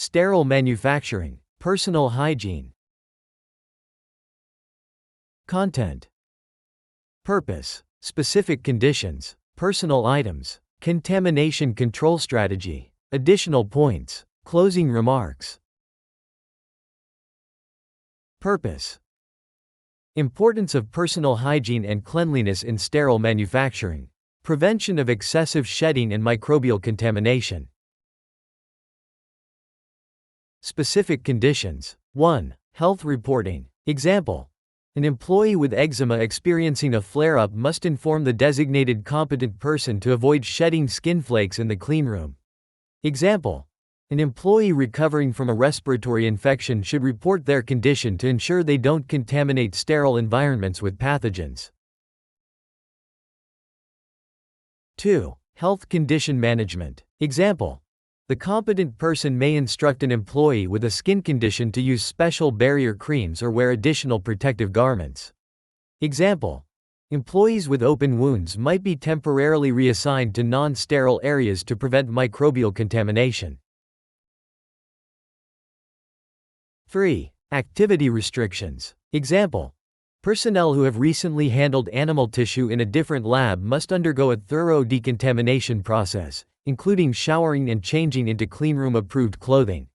Sterile manufacturing, personal hygiene. Content. Purpose, specific conditions, personal items, contamination control strategy, additional points, closing remarks. Purpose. Importance of personal hygiene and cleanliness in sterile manufacturing. Prevention of excessive shedding and microbial contamination. Specific conditions. 1. Health reporting. Example. An employee with eczema experiencing a flare-up must inform the designated competent person to avoid shedding skin flakes in the cleanroom. Example. An employee recovering from a respiratory infection should report their condition to ensure they don't contaminate sterile environments with pathogens. 2. Health condition management. Example. The competent person may instruct an employee with a skin condition to use special barrier creams or wear additional protective garments. Example. Employees with open wounds might be temporarily reassigned to non-sterile areas to prevent microbial contamination. 3. Activity restrictions. Example. Personnel who have recently handled animal tissue in a different lab must undergo a thorough decontamination process, including showering and changing into cleanroom-approved clothing.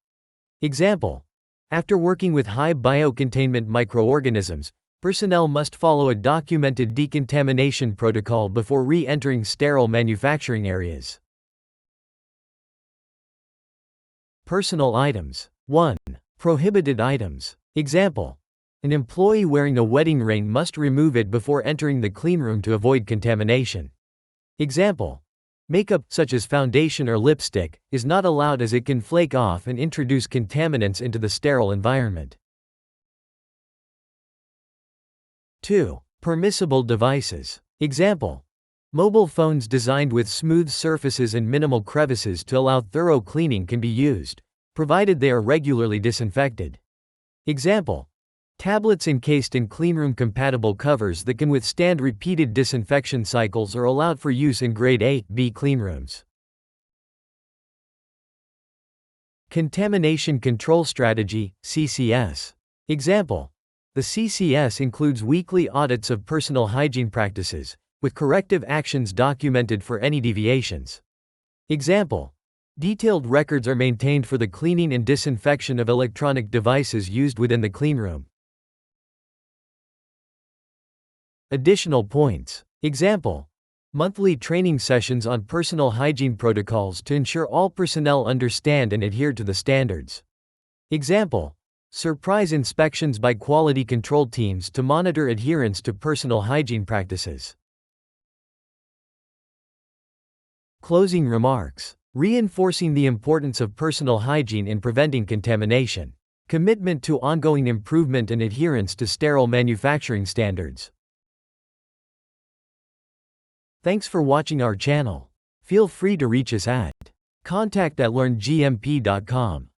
Example. After working with high biocontainment microorganisms, personnel must follow a documented decontamination protocol before re-entering sterile manufacturing areas. Personal items. 1. Prohibited items. Example. An employee wearing a wedding ring must remove it before entering the cleanroom to avoid contamination. Example. Makeup, such as foundation or lipstick, is not allowed as it can flake off and introduce contaminants into the sterile environment. 2. Permissible devices. Example. Mobile phones designed with smooth surfaces and minimal crevices to allow thorough cleaning can be used, provided they are regularly disinfected. Example. Tablets encased in cleanroom-compatible covers that can withstand repeated disinfection cycles are allowed for use in Grade A/B cleanrooms. Contamination Control Strategy, CCS. Example. The CCS includes weekly audits of personal hygiene practices, with corrective actions documented for any deviations. Example. Detailed records are maintained for the cleaning and disinfection of electronic devices used within the cleanroom. Additional points. Example. Monthly training sessions on personal hygiene protocols to ensure all personnel understand and adhere to the standards. Example. Surprise inspections by quality control teams to monitor adherence to personal hygiene practices. Closing remarks. Reinforcing the importance of personal hygiene in preventing contamination. Commitment to ongoing improvement and adherence to sterile manufacturing standards. Thanks for watching our channel. Feel free to reach us at contact@learngmp.com.